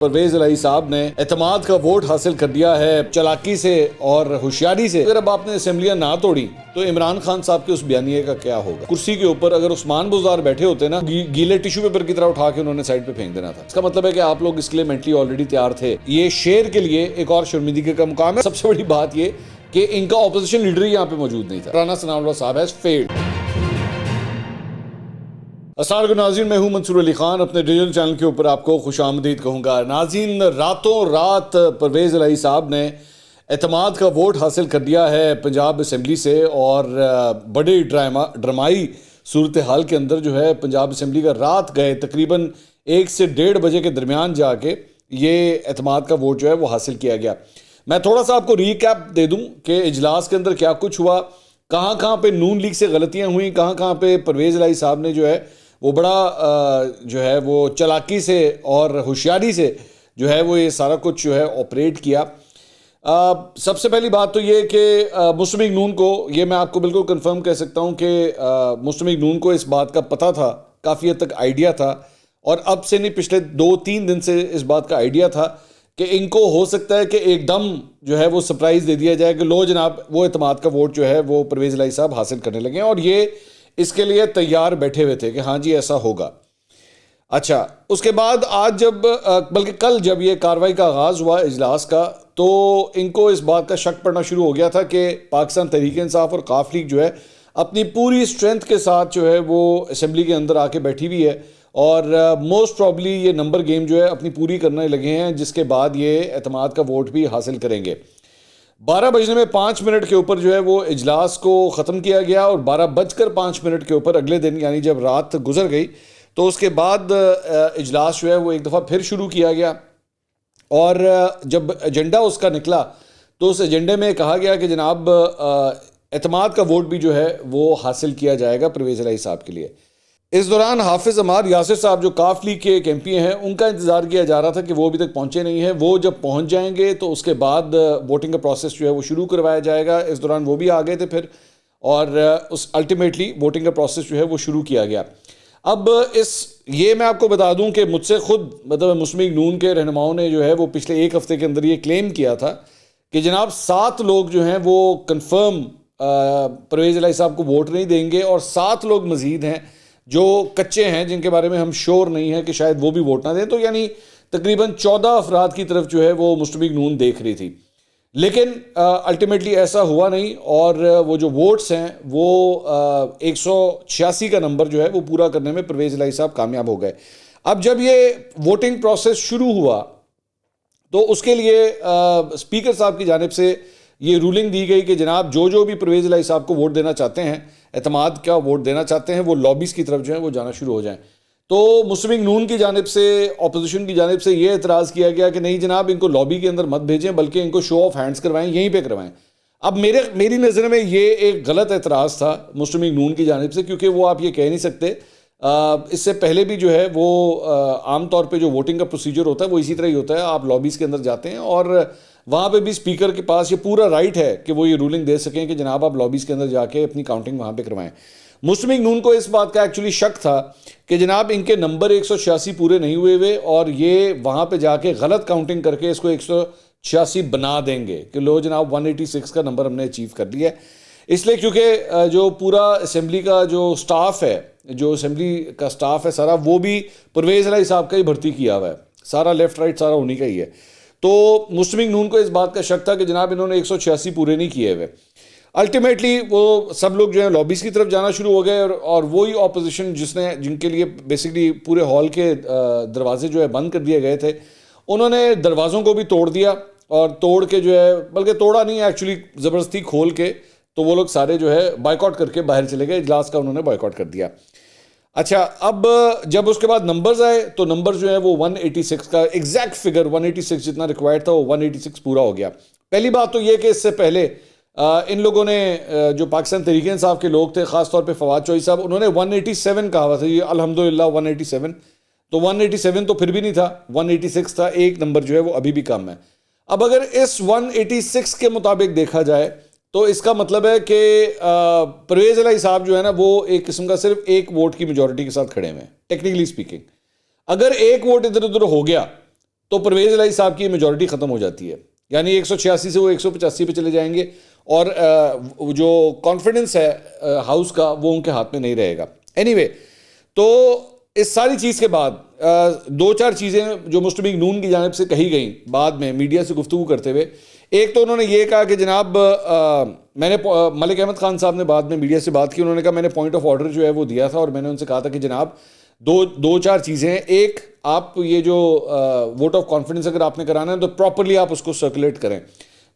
پرویز الہی صاحب نے اعتماد کا ووٹ حاصل کر دیا ہے چالاکی سے اور ہوشیاری سے۔ اگر اب آپ نے اسمبلیاں نہ توڑی تو عمران خان صاحب کے اس بیانیے کا کیا ہوگا؟ کرسی کے اوپر اگر عثمان بزدار بیٹھے ہوتے نا، گیلے ٹیشو پیپر کی طرح اٹھا کے انہوں نے سائڈ پہ پھینک دینا تھا۔ اس کا مطلب ہے کہ آپ لوگ اس کے لیے مینٹلی آلریڈی تیار تھے۔ یہ شیر کے لیے ایک اور شرمندگی کا مقام ہے۔ سب سے بڑی بات یہ کہ ان کا اپوزیشن لیڈر ہی یہاں پہ موجود نہیں تھا۔ رانا ثناء اللہ صاحب ہیز فیلڈ۔ السلام علیکم ناظرین، میں ہوں منصور علی خان، اپنے ڈیجیٹل چینل کے اوپر آپ کو خوش آمدید کہوں گا۔ ناظرین، راتوں رات پرویز الہی صاحب نے اعتماد کا ووٹ حاصل کر دیا ہے پنجاب اسمبلی سے، اور بڑی ڈرامائی صورتحال کے اندر جو ہے پنجاب اسمبلی کا رات گئے تقریباً 1 سے 1.5 بجے کے درمیان جا کے یہ اعتماد کا ووٹ جو ہے وہ حاصل کیا گیا۔ میں تھوڑا سا آپ کو ریکیپ دے دوں کہ اجلاس کے اندر کیا کچھ ہوا، کہاں کہاں پہ نون لیگ سے غلطیاں ہوئیں، کہاں کہاں پہ پرویز الہی صاحب نے جو ہے وہ بڑا جو ہے وہ چالاکی سے اور ہوشیاری سے جو ہے وہ یہ سارا کچھ جو ہے آپریٹ کیا۔ سب سے پہلی بات تو یہ کہ مسلم لیگ نون کو، یہ میں آپ کو بالکل کنفرم کہہ سکتا ہوں کہ مسلم لیگ نون کو اس بات کا پتہ تھا، کافی حد تک آئیڈیا تھا، اور اب سے نہیں پچھلے 2-3 دن سے اس بات کا آئیڈیا تھا کہ ان کو ہو سکتا ہے کہ ایک دم جو ہے وہ سرپرائز دے دیا جائے کہ لو جناب وہ اعتماد کا ووٹ جو ہے وہ پرویز الہی صاحب حاصل کرنے لگے ہیں، اور یہ اس کے لیے تیار بیٹھے ہوئے تھے کہ ہاں جی ایسا ہوگا۔ اچھا، اس کے بعد آج بلکہ کل جب یہ کارروائی کا آغاز ہوا اجلاس کا، تو ان کو اس بات کا شک پڑنا شروع ہو گیا تھا کہ پاکستان تحریک انصاف اور ق لیگ جو ہے اپنی پوری اسٹرینتھ کے ساتھ جو ہے وہ اسمبلی کے اندر آ کے بیٹھی ہوئی ہے، اور موسٹ پرابلی یہ نمبر گیم جو ہے اپنی پوری کرنے لگے ہیں، جس کے بعد یہ اعتماد کا ووٹ بھی حاصل کریں گے۔ 12 بجنے میں 5 منٹ کے اوپر جو ہے وہ اجلاس کو ختم کیا گیا، اور 12:05 کے اوپر اگلے دن یعنی جب رات گزر گئی تو اس کے بعد اجلاس جو ہے وہ ایک دفعہ پھر شروع کیا گیا، اور جب ایجنڈا اس کا نکلا تو اس ایجنڈے میں کہا گیا کہ جناب اعتماد کا ووٹ بھی جو ہے وہ حاصل کیا جائے گا پرویز الہی صاحب کے لیے۔ اس دوران حافظ عمار یاسر صاحب جو ق لیگ کے ایک ایم پی ہیں، ان کا انتظار کیا جا رہا تھا کہ وہ ابھی تک پہنچے نہیں ہیں، وہ جب پہنچ جائیں گے تو اس کے بعد ووٹنگ کا پروسیس جو ہے وہ شروع کروایا جائے گا۔ اس دوران وہ بھی آ گئے تھے پھر، اور اس الٹیمیٹلی ووٹنگ کا پروسیس جو ہے وہ شروع کیا گیا۔ اب یہ میں آپ کو بتا دوں کہ مجھ سے خود مطلب مسلم لیگ نون کے رہنماؤں نے جو ہے وہ پچھلے 1 ہفتے کے اندر یہ کلیم کیا تھا کہ جناب 7 لوگ جو ہیں وہ کنفرم پرویز الہی صاحب کو ووٹ نہیں دیں گے، اور 7 لوگ مزید ہیں جو کچے ہیں، جن کے بارے میں ہم شور نہیں ہیں کہ شاید وہ بھی ووٹ نہ دیں۔ تو یعنی تقریباً 14 افراد کی طرف جو ہے وہ مسلم لیگ نون دیکھ رہی تھی، لیکن الٹیمیٹلی ایسا ہوا نہیں، اور وہ جو ووٹس ہیں وہ 186 کا نمبر جو ہے وہ پورا کرنے میں پرویز الہی صاحب کامیاب ہو گئے۔ اب جب یہ ووٹنگ پروسیس شروع ہوا تو اس کے لیے اسپیکر صاحب کی جانب سے یہ رولنگ دی گئی کہ جناب جو بھی پرویز الہی صاحب کو ووٹ دینا چاہتے ہیں، اعتماد کا ووٹ دینا چاہتے ہیں، وہ لابیز کی طرف جو ہے وہ جانا شروع ہو جائیں۔ تو مسلم لیگ نون کی جانب سے، اپوزیشن کی جانب سے یہ اعتراض کیا گیا کہ نہیں جناب، ان کو لابی کے اندر مت بھیجیں، بلکہ ان کو شو آف ہینڈز کروائیں، یہیں پہ کروائیں۔ اب میری نظر میں یہ ایک غلط اعتراض تھا مسلم لیگ نون کی جانب سے، کیونکہ وہ آپ یہ کہہ نہیں سکتے، اس سے پہلے بھی جو ہے وہ عام طور پہ جو ووٹنگ کا پروسیجر ہوتا ہے وہ اسی طرح ہی ہوتا ہے، آپ لابیز کے اندر جاتے ہیں، اور وہاں پہ بھی اسپیکر کے پاس یہ پورا رائٹ ہے کہ وہ یہ رولنگ دے سکیں کہ جناب آپ لابیز کے اندر جا کے اپنی کاؤنٹنگ وہاں پہ کروائیں۔ مسلم لیگ نون کو اس بات کا ایکچولی شک تھا کہ جناب ان کے نمبر 186 پورے نہیں ہوئے اور یہ وہاں پہ جا کے غلط کاؤنٹنگ کر کے اس کو 186 بنا دیں گے کہ لو جناب 186 کا نمبر ہم نے اچیو کر لیا ہے۔ اس لیے کیونکہ جو پورا اسمبلی کا جو سٹاف ہے، جو اسمبلی کا سٹاف ہے سارا، وہ بھی پرویز الہی صاحب کا ہی بھرتی کیا ہوا ہے، سارا لیفٹ رائٹ سارا انہی کا ہی ہے۔ تو مسلم لیگ نون کو اس بات کا شک تھا کہ جناب انہوں نے 186 پورے نہیں کیے ہوئے۔ الٹیمیٹلی وہ سب لوگ جو ہیں لابیز کی طرف جانا شروع ہو گئے، اور وہی اپوزیشن جن کے لیے بیسکلی پورے ہال کے دروازے جو ہے بند کر دیے گئے تھے، انہوں نے دروازوں کو بھی توڑ دیا، اور توڑ کے جو ہے، بلکہ توڑا نہیں ایکچولی زبردستی کھول کے، تو وہ لوگ سارے جو ہے بائیکاٹ کر کے باہر چلے گئے، اجلاس کا انہوں نے بائیکاٹ کر دیا۔ اچھا، اب جب اس کے بعد نمبرز آئے تو نمبر جو ہے وہ 186 کا ایگزیکٹ فگر 186 جتنا ریکوائرڈ تھا وہ 186 پورا ہو گیا۔ پہلی بات تو یہ کہ اس سے پہلے ان لوگوں نے جو پاکستان تحریک انصاف کے لوگ تھے، خاص طور پہ فواد چوہی صاحب، انہوں نے 187 کہا ہوا تھا، یہ الحمدللہ 187، تو 187 تو پھر بھی نہیں تھا، 186 تھا، ایک نمبر جو ہے وہ ابھی بھی کم ہے۔ اب اگر اس 186 کے مطابق دیکھا جائے تو اس کا مطلب ہے کہ پرویز الہی صاحب جو ہے نا وہ ایک قسم کا صرف ایک ووٹ کی میجورٹی کے ساتھ کھڑے ہوئے ہیں ٹیکنیکلی سپیکنگ۔ اگر ایک ووٹ ادھر ادھر ہو گیا تو پرویز الہی صاحب کی میجورٹی ختم ہو جاتی ہے، یعنی 186 سے وہ 185 پہ چلے جائیں گے، اور جو کانفیڈنس ہے ہاؤس کا وہ ان کے ہاتھ میں نہیں رہے گا. اینی وے، تو اس ساری چیز کے بعد دو چار چیزیں جو مسلم لیگ نون کی جانب سے کہی گئیں بعد میں میڈیا سے گفتگو کرتے ہوئے. ایک تو انہوں نے یہ کہا کہ جناب میں نے ملک احمد خان صاحب نے بعد میں میڈیا سے بات کی، انہوں نے کہا میں نے پوائنٹ آف آرڈر جو ہے وہ دیا تھا، اور میں نے ان سے کہا تھا کہ جناب دو چار چیزیں ہیں. ایک، آپ یہ جو ووٹ آف کانفیڈنس اگر آپ نے کرانا ہے تو پراپرلی آپ اس کو سرکولیٹ کریں،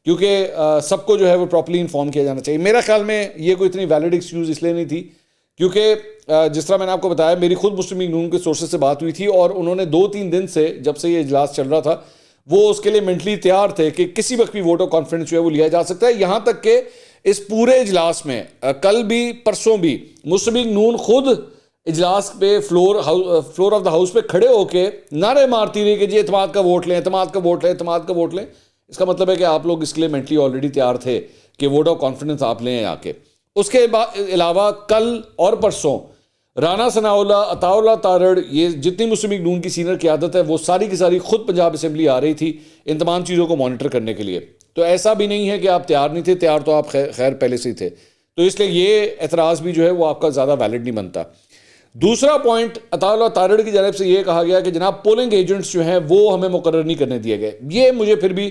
کیونکہ سب کو جو ہے وہ پراپرلی انفارم کیا جانا چاہیے. میرا خیال میں یہ کوئی اتنی ویلڈ ایکسکیوز اس لیے نہیں تھی کیونکہ جس طرح میں نے آپ کو بتایا میری خود مسلم لیگ نون کے سورسز سے بات ہوئی تھی، اور انہوں نے 2-3 دن سے جب سے یہ اجلاس چل رہا تھا وہ اس کے لیے مینٹلی تیار تھے کہ کسی وقت بھی ووٹ آف کانفیڈنس جو ہے وہ لیا جا سکتا ہے. یہاں تک کہ اس پورے اجلاس میں کل بھی پرسوں بھی مسلم لیگ نون خود اجلاس پہ فلور آف دا ہاؤس پہ کھڑے ہو کے نعرے مارتی رہی کہ جی اعتماد کا ووٹ لیں، اعتماد کا ووٹ لیں، اعتماد کا ووٹ لیں. اس کا مطلب ہے کہ آپ لوگ اس کے لیے مینٹلی آلریڈی تیار تھے کہ ووٹ آف کانفیڈنس آپ لیں آ کے. اس کے علاوہ کل اور پرسوں رانا ثناء اللہ، عطا اللہ تارڑ، یہ جتنی مسلم لیگ نون کی سینئر قیادت ہے وہ ساری کی ساری خود پنجاب اسمبلی آ رہی تھی ان تمام چیزوں کو مانیٹر کرنے کے لیے. تو ایسا بھی نہیں ہے کہ آپ تیار نہیں تھے، تیار تو آپ خیر پہلے سے ہی تھے. تو اس لیے یہ اعتراض بھی جو ہے وہ آپ کا زیادہ ویلڈ نہیں بنتا. دوسرا پوائنٹ، عطا اللہ تارڑ کی جانب سے یہ کہا گیا کہ جناب پولنگ ایجنٹس جو ہیں وہ ہمیں مقرر نہیں کرنے دیے گئے. یہ مجھے پھر بھی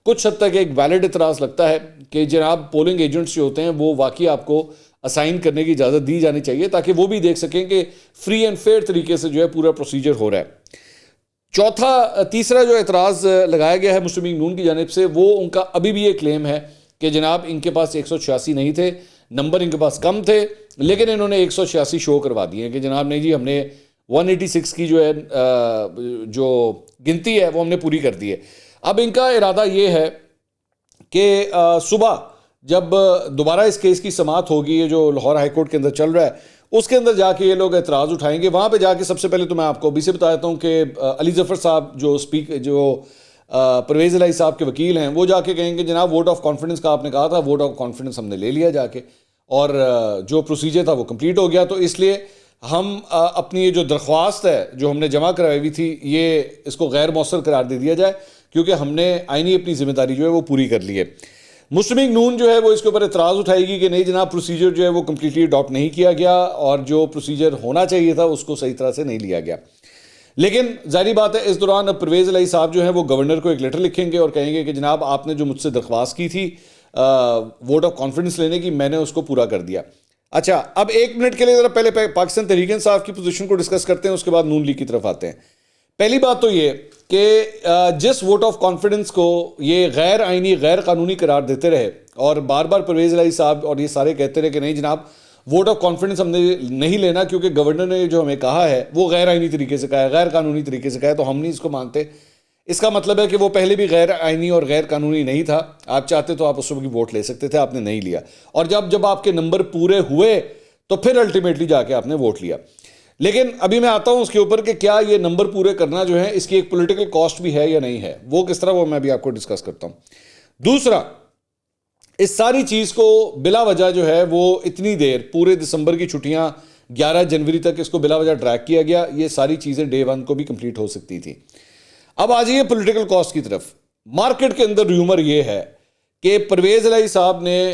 کچھ حد تک ایک ویلڈ اعتراض لگتا ہے کہ جناب پولنگ ایجنٹس جو ہوتے ہیں وہ واقعی آپ کو اسائن کرنے کی اجازت دی جانی چاہیے تاکہ وہ بھی دیکھ سکیں کہ فری اینڈ فیئر طریقے سے جو ہے پورا پروسیجر ہو رہا ہے. تیسرا جو اعتراض لگایا گیا ہے مسلم لیگ نون کی جانب سے وہ ان کا ابھی بھی یہ کلیم ہے کہ جناب ان کے پاس 186 نہیں تھے، نمبر ان کے پاس کم تھے، لیکن انہوں نے 186 شو کروا دیے ہیں کہ جناب نہیں جی ہم نے 186 کی جو ہے جو گنتی ہے وہ ہم نے پوری کر دی ہے. اب ان کا ارادہ یہ ہے کہ صبح جب دوبارہ اس کیس کی سماعت ہوگی جو لاہور ہائی کورٹ کے اندر چل رہا ہے اس کے اندر جا کے یہ لوگ اعتراض اٹھائیں گے. وہاں پہ جا کے سب سے پہلے تو میں آپ کو ابھی سے بتا دیتا ہوں کہ علی ظفر صاحب جو پرویز الہی صاحب کے وکیل ہیں وہ جا کے کہیں گے جناب ووٹ آف کانفیڈنس کا آپ نے کہا تھا، ووٹ آف کانفیڈنس ہم نے لے لیا جا کے، اور جو پروسیجر تھا وہ کمپلیٹ ہو گیا. تو اس لیے ہم اپنی یہ جو درخواست ہے جو ہم نے جمع کرائی ہوئی تھی یہ اس کو غیر مؤثر قرار دے دیا جائے کیونکہ ہم نے آئینی اپنی ذمہ داری جو ہے وہ پوری کر لی ہے. مسلم لیگ نون جو ہے وہ اس کے اوپر اعتراض اٹھائے گی کہ نہیں جناب پروسیجر جو ہے وہ کمپلیٹلی اڈاپٹ نہیں کیا گیا اور جو پروسیجر ہونا چاہیے تھا اس کو صحیح طرح سے نہیں لیا گیا. لیکن ظاہری بات ہے اس دوران پرویز الہی صاحب جو ہیں وہ گورنر کو ایک لیٹر لکھیں گے اور کہیں گے کہ جناب آپ نے جو مجھ سے درخواست کی تھی ووٹ آف کانفیڈنس لینے کی میں نے اس کو پورا کر دیا. اچھا، اب 1 منٹ کے لیے ذرا پہلے پاکستان تحریک انصاف کی پوزیشن کو ڈسکس کرتے ہیں، اس کے بعد نون لیگ کی طرف آتے ہیں. پہلی بات تو یہ کہ جس ووٹ آف کانفیڈنس کو یہ غیر آئینی غیر قانونی قرار دیتے رہے اور بار بار پرویز الہی صاحب اور یہ سارے کہتے رہے کہ نہیں جناب ووٹ آف کانفیڈنس ہم نے نہیں لینا کیونکہ گورنر نے جو ہمیں کہا ہے وہ غیر آئینی طریقے سے کہا ہے، غیر قانونی طریقے سے کہا ہے، تو ہم نہیں اس کو مانتے. اس کا مطلب ہے کہ وہ پہلے بھی غیر آئینی اور غیر قانونی نہیں تھا. آپ چاہتے تو آپ اس وقت ووٹ لے سکتے تھے، آپ نے نہیں لیا، اور جب آپ کے نمبر پورے ہوئے تو پھر الٹیمیٹلی جا کے آپ نے ووٹ لیا. لیکن ابھی میں آتا ہوں اس کے اوپر کہ کیا یہ نمبر پورے کرنا جو ہے اس کی ایک پولیٹیکل کاسٹ بھی ہے یا نہیں ہے، وہ کس طرح، وہ میں بھی آپ کو ڈسکس کرتا ہوں. دوسرا، اس ساری چیز کو بلا وجہ جو ہے وہ اتنی دیر پورے دسمبر کی چھٹیاں 11 جنوری تک اس کو بلا وجہ ڈریگ کیا گیا. یہ ساری چیزیں ڈے 1 کو بھی کمپلیٹ ہو سکتی تھی. اب آ جائیے پولیٹیکل کاسٹ کی طرف. مارکیٹ کے اندر ریومر یہ ہے کہ پرویز الہی صاحب نے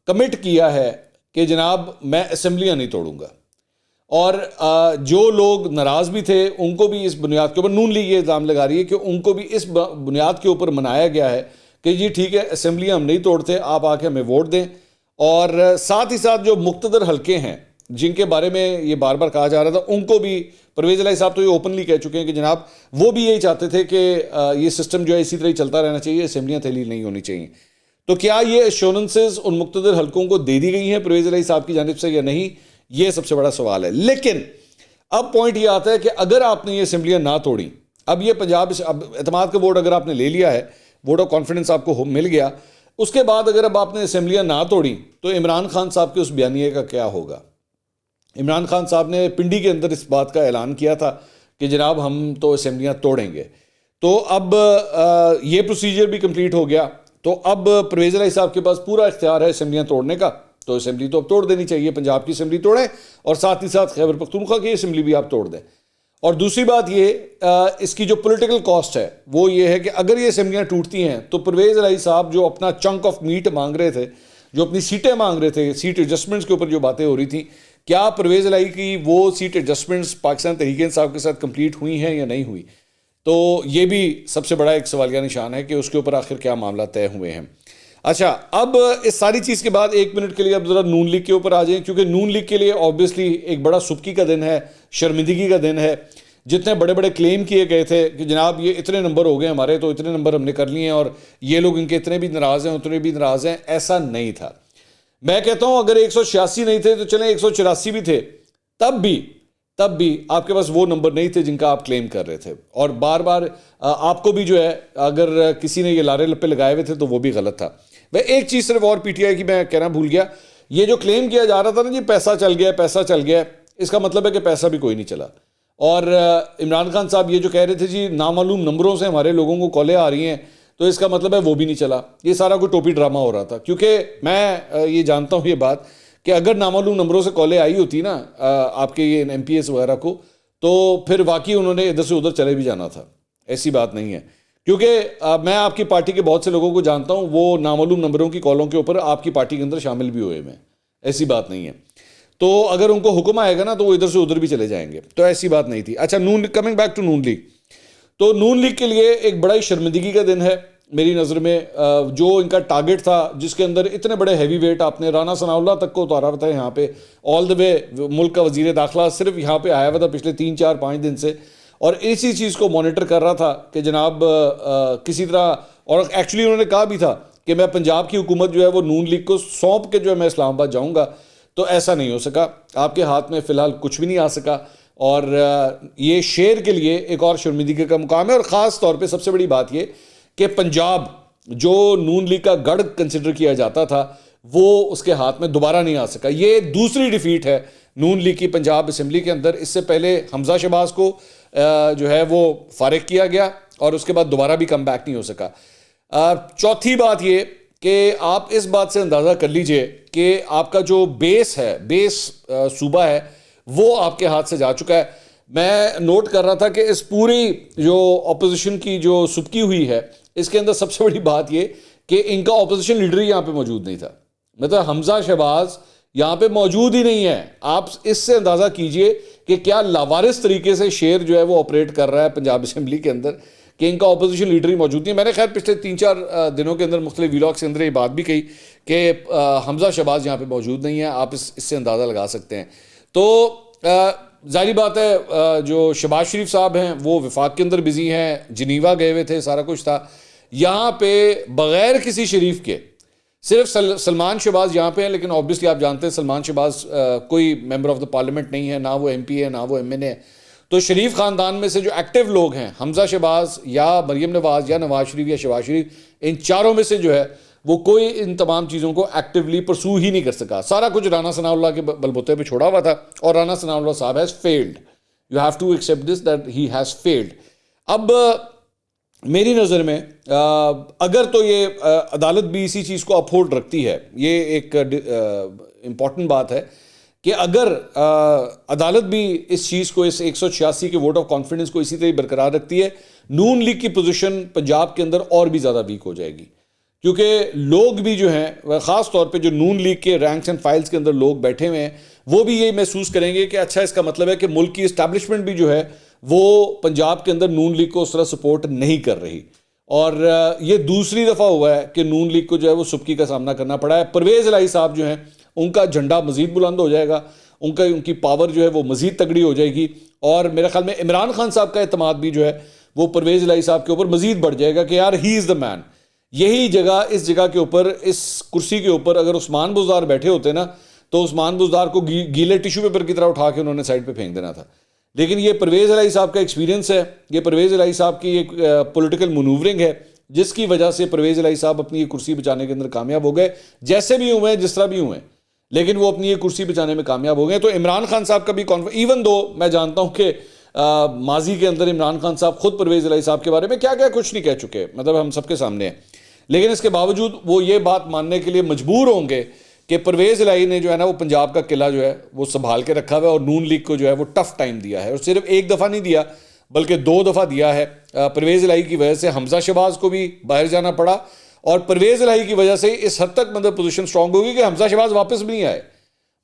کمٹ کیا ہے کہ جناب میں اسمبلیاں نہیں توڑوں گا، اور جو لوگ ناراض بھی تھے ان کو بھی اس بنیاد کے اوپر نون لیگ یہ الزام لگا رہی ہے کہ ان کو بھی اس بنیاد کے اوپر منایا گیا ہے کہ جی ٹھیک ہے اسمبلیاں ہم نہیں توڑتے، آپ آ کے ہمیں ووٹ دیں. اور ساتھ ہی ساتھ جو مقتدر حلقے ہیں جن کے بارے میں یہ بار بار کہا جا رہا تھا ان کو بھی پرویز الہی صاحب تو یہ اوپنلی کہہ چکے ہیں کہ جناب وہ بھی یہی چاہتے تھے کہ یہ سسٹم جو ہے اسی طرح ہی چلتا رہنا چاہیے، اسمبلیاں تحلیل نہیں ہونی چاہیے. تو کیا یہ ایشورنسز ان مقتدر حلقوں کو دے دی گئی ہیں پرویز الہی صاحب کی جانب سے یا نہیں، یہ سب سے بڑا سوال ہے. لیکن اب پوائنٹ یہ آتا ہے کہ اگر آپ نے یہ اسمبلیاں نہ توڑیں، اب یہ پنجاب اعتماد کا ووٹ اگر آپ نے لے لیا ہے، ووٹ آف کانفیڈنس آپ کو مل گیا، اس کے بعد اگر اب آپ نے اسمبلیاں نہ توڑیں تو عمران خان صاحب کے اس بیانیے کا کیا ہوگا. عمران خان صاحب نے پنڈی کے اندر اس بات کا اعلان کیا تھا کہ جناب ہم تو اسمبلیاں توڑیں گے. تو اب یہ پروسیجر بھی کمپلیٹ ہو گیا، تو اب پرویز الہی صاحب کے پاس پورا اختیار ہے اسمبلیاں توڑنے کا. تو اسمبلی تو اب توڑ دینی چاہیے، پنجاب کی اسمبلی توڑیں اور ساتھ ہی ساتھ خیبر پختونخوا کی اسمبلی بھی آپ توڑ دیں. اور دوسری بات یہ اس کی جو پولیٹیکل کاسٹ ہے وہ یہ ہے کہ اگر یہ اسمبلیاں ٹوٹتی ہیں تو پرویز الہی صاحب جو اپنا چنک آف میٹ مانگ رہے تھے، جو اپنی سیٹیں مانگ رہے تھے، سیٹ ایڈجسٹمنٹس کے اوپر جو باتیں ہو رہی تھیں، کیا پرویز الہی کی وہ سیٹ ایڈجسٹمنٹس پاکستان تحریک انصاف کے ساتھ کمپلیٹ ہوئی ہیں یا نہیں ہوئی؟ تو یہ بھی سب سے بڑا ایک سوالیہ نشان ہے کہ اس کے اوپر آخر کیا معاملہ طے ہوئے ہیں۔ اچھا، اب اس ساری چیز کے بعد 1 منٹ کے لیے اب ذرا نون لیگ کے اوپر آ جائیں، کیونکہ نون لیگ کے لیے آبویسلی ایک بڑا سبکی کا دن ہے، شرمندگی کا دن ہے۔ جتنے بڑے بڑے کلیم کیے گئے تھے کہ جناب یہ اتنے نمبر ہو گئے ہمارے، تو اتنے نمبر ہم نے کر لیے ہیں اور یہ لوگ ان کے اتنے بھی ناراض ہیں اتنے بھی ناراض ہیں، ایسا نہیں تھا۔ میں کہتا ہوں اگر 186 نہیں تھے تو چلیں 184 بھی تھے، تب بھی آپ کے پاس وہ نمبر نہیں تھے جن کا آپ کلیم کر رہے تھے، اور بار بار آپ کو بھی جو ہے اگر کسی نے یہ لارے لپے لگائے ہوئے تھے تو وہ بھی غلط تھا۔ میں ایک چیز صرف اور پی ٹی آئی کی میں کہنا بھول گیا، یہ جو کلیم کیا جا رہا تھا نا جی پیسہ چل گیا، اس کا مطلب ہے کہ پیسہ بھی کوئی نہیں چلا۔ اور عمران خان صاحب یہ جو کہہ رہے تھے جی نامعلوم نمبروں سے ہمارے لوگوں کو کالیں آ رہی ہیں، تو اس کا مطلب ہے وہ بھی نہیں چلا، یہ سارا کوئی ٹوپی ڈرامہ ہو رہا تھا۔ کیونکہ میں یہ جانتا ہوں یہ بات کہ اگر نامعلوم نمبروں سے کالیں آئی ہوتی نا آپ کے یہ ایم پی ایس وغیرہ کو، تو پھر واقعی انہوں نے ادھر سے ادھر چلے بھی جانا تھا، ایسی بات نہیں ہے۔ کیونکہ میں آپ کی پارٹی کے بہت سے لوگوں کو جانتا ہوں، وہ نامعلوم نمبروں کی کالوں کے اوپر آپ کی پارٹی کے اندر شامل بھی ہوئے ہیں، ایسی بات نہیں ہے۔ تو اگر ان کو حکم آئے گا نا تو وہ ادھر سے ادھر بھی چلے جائیں گے، تو ایسی بات نہیں تھی۔ اچھا، coming back to Noon League, تو نون لیگ کے لیے ایک بڑا ہی شرمندگی کا دن ہے میری نظر میں۔ جو ان کا ٹارگٹ تھا جس کے اندر اتنے بڑے ہیوی ویٹ آپ نے رانا ثناء اللہ تک کو اتارا تھا یہاں پہ، آل دا وے ملک کا وزیر داخلہ صرف یہاں پہ آیا ہوا تھا پچھلے 3 4 5 دن سے، اور اسی چیز کو مانیٹر کر رہا تھا کہ جناب کسی طرح، اور ایکچولی انہوں نے کہا بھی تھا کہ میں پنجاب کی حکومت جو ہے وہ نون لیگ کو سونپ کے جو ہے میں اسلام آباد جاؤں گا، تو ایسا نہیں ہو سکا۔ آپ کے ہاتھ میں فی الحال کچھ بھی نہیں آ سکا، اور یہ شیر کے لیے ایک اور شرمندگی کا مقام ہے۔ اور خاص طور پہ سب سے بڑی بات یہ کہ پنجاب جو نون لیگ کا گڑھ کنسیڈر کیا جاتا تھا وہ اس کے ہاتھ میں دوبارہ نہیں آ سکا۔ یہ دوسری ڈیفیٹ ہے نون لیگ کی پنجاب اسمبلی کے اندر۔ اس سے پہلے حمزہ شہباز کو جو ہے وہ فارغ کیا گیا اور اس کے بعد دوبارہ بھی کم بیک نہیں ہو سکا۔ چوتھی بات یہ کہ آپ اس بات سے اندازہ کر لیجئے کہ آپ کا جو بیس صوبہ ہے وہ آپ کے ہاتھ سے جا چکا ہے۔ میں نوٹ کر رہا تھا کہ اس پوری جو اپوزیشن کی جو سبکی ہوئی ہے اس کے اندر سب سے بڑی بات یہ کہ ان کا اپوزیشن لیڈر ہی یہاں پہ موجود نہیں تھا، مطلب حمزہ شہباز یہاں پہ موجود ہی نہیں ہے۔ آپ اس سے اندازہ کیجئے کہ کیا لاوارث طریقے سے شیر جو ہے وہ آپریٹ کر رہا ہے پنجاب اسمبلی کے اندر، کہ ان کا اپوزیشن لیڈر ہی موجود نہیں ہے۔ میں نے خیر پچھلے 3 4 دنوں کے اندر مختلف ویلاگس کے اندر یہ بات بھی کہی کہ حمزہ شہباز یہاں پہ موجود نہیں ہے، آپ اس سے اندازہ لگا سکتے ہیں۔ تو ظاہری بات ہے جو شہباز شریف صاحب ہیں وہ وفاق کے اندر بزی ہیں، جنیوا گئے ہوئے تھے، سارا کچھ تھا یہاں پہ بغیر کسی شریف کے، صرف سلمان شہباز یہاں پہ ہیں، لیکن آبویسلی آپ جانتے ہیں سلمان شہباز کوئی ممبر آف دا پارلیمنٹ نہیں ہے، نہ وہ ایم پی ہے نہ وہ ایم این اے ہے۔ تو شریف خاندان میں سے جو ایکٹیو لوگ ہیں، حمزہ شہباز یا مریم نواز یا نواز شریف یا شہباز شریف، ان چاروں میں سے جو ہے وہ کوئی ان تمام چیزوں کو ایکٹیولی پرسو ہی نہیں کر سکا۔ سارا کچھ رانا ثناء اللہ کے بلبوتے پہ چھوڑا ہوا تھا، اور رانا ثناء اللہ صاحب has failed, you have to accept this that he has failed. اب میری نظر میں اگر تو یہ عدالت بھی اسی چیز کو اپہولڈ رکھتی ہے، یہ ایک امپورٹنٹ بات ہے کہ اگر عدالت بھی اس چیز کو، اس 186 کے ووٹ آف کانفیڈنس کو اسی طرح برقرار رکھتی ہے، نون لیگ کی پوزیشن پنجاب کے اندر اور بھی زیادہ ویک ہو جائے گی، کیونکہ لوگ بھی جو ہیں خاص طور پہ جو نون لیگ کے رینکس اینڈ فائلز کے اندر لوگ بیٹھے ہوئے ہیں وہ بھی یہی محسوس کریں گے کہ اچھا اس کا مطلب ہے کہ ملک کی اسٹیبلشمنٹ بھی جو ہے وہ پنجاب کے اندر نون لیگ کو اس طرح سپورٹ نہیں کر رہی، اور یہ دوسری دفعہ ہوا ہے کہ نون لیگ کو جو ہے وہ سبکی کا سامنا کرنا پڑا ہے۔ پرویز الہی صاحب جو ہیں ان کا جھنڈا مزید بلند ہو جائے گا، ان کی پاور جو ہے وہ مزید تگڑی ہو جائے گی، اور میرے خیال میں عمران خان صاحب کا اعتماد بھی جو ہے وہ پرویز الہی صاحب کے اوپر مزید بڑھ جائے گا کہ یار ہی از دا مین۔ یہی جگہ، اس جگہ کے اوپر، اس کرسی کے اوپر اگر عثمان بزدار بیٹھے ہوتے نا تو عثمان بزدار کو گیلے ٹیشو پیپر کی طرح اٹھا کے انہوں نے سائڈ پہ پھینک دینا تھا، لیکن یہ پرویز الہی صاحب کا ایکسپیرینس ہے، یہ پرویز الہی صاحب کی ایک پولیٹیکل منورنگ ہے جس کی وجہ سے پرویز الہی صاحب اپنی یہ کرسی بچانے کے اندر کامیاب ہو گئے، جیسے بھی ہوئے ہیں، جس طرح بھی ہوئے ہیں، لیکن وہ اپنی یہ کرسی بچانے میں کامیاب ہو گئے۔ تو عمران خان صاحب کا بھی ایون دو میں جانتا ہوں کہ ماضی کے اندر عمران خان صاحب خود پرویز الہی صاحب کے بارے میں کیا کچھ نہیں کہہ چکے، مطلب ہم سب کے سامنے ہیں، لیکن اس کے باوجود وہ یہ بات ماننے کے لیے مجبور ہوں گے کہ پرویز الہی نے جو ہے نا وہ پنجاب کا قلعہ جو ہے وہ سنبھال کے رکھا ہوا ہے اور نون لیگ کو جو ہے وہ ٹف ٹائم دیا ہے, اور صرف ایک دفعہ نہیں دیا بلکہ 2 دفعہ دیا ہے. پرویز الہی کی وجہ سے حمزہ شہباز کو بھی باہر جانا پڑا, اور پرویز الہی کی وجہ سے اس حد تک مطلب پوزیشن سٹرانگ ہوگی کہ حمزہ شہباز واپس بھی نہیں آئے,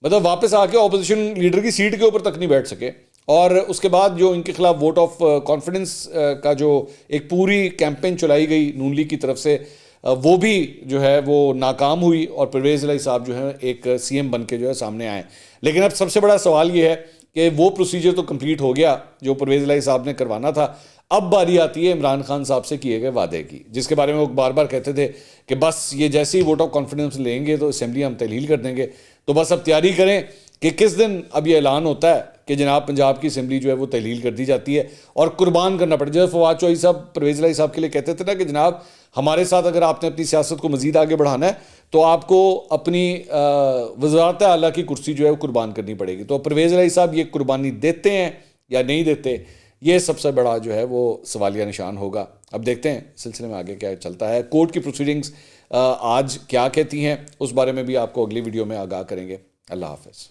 مطلب واپس آ کے اپوزیشن لیڈر کی سیٹ کے اوپر تک نہیں بیٹھ سکے. اور اس کے بعد جو ان کے خلاف ووٹ آف کانفیڈنس کا جو ایک پوری کیمپین چلائی گئی نون لیگ کی طرف سے, وہ بھی جو ہے وہ ناکام ہوئی, اور پرویز الہی صاحب جو ہے ایک سی ایم بن کے جو ہے سامنے آئے. لیکن اب سب سے بڑا سوال یہ ہے کہ وہ پروسیجر تو کمپلیٹ ہو گیا جو پرویز الہی صاحب نے کروانا تھا, اب باری آتی ہے عمران خان صاحب سے کیے گئے وعدے کی, جس کے بارے میں وہ بار بار کہتے تھے کہ بس یہ جیسے ہی ووٹ آف کانفیڈنس لیں گے تو اسمبلی ہم تحلیل کر دیں گے. تو بس اب تیاری کریں کہ کس دن اب یہ اعلان ہوتا ہے کہ جناب پنجاب کی اسمبلی جو ہے وہ تحلیل کر دی جاتی ہے اور قربان کرنا پڑے. جیسے فواد چوہدری صاحب پرویز الہی صاحب کے لیے کہتے تھے نا کہ جناب ہمارے ساتھ اگر آپ نے اپنی سیاست کو مزید آگے بڑھانا ہے تو آپ کو اپنی وزارت اعلیٰ کی کرسی جو ہے وہ قربان کرنی پڑے گی. تو پرویز الہی صاحب یہ قربانی دیتے ہیں یا نہیں دیتے, یہ سب سے بڑا جو ہے وہ سوالیہ نشان ہوگا. اب دیکھتے ہیں سلسلے میں آگے کیا چلتا ہے. کورٹ کی پروسیڈنگز آج کیا کہتی ہیں اس بارے میں بھی آپ کو اگلی ویڈیو میں آگاہ کریں گے. اللہ حافظ.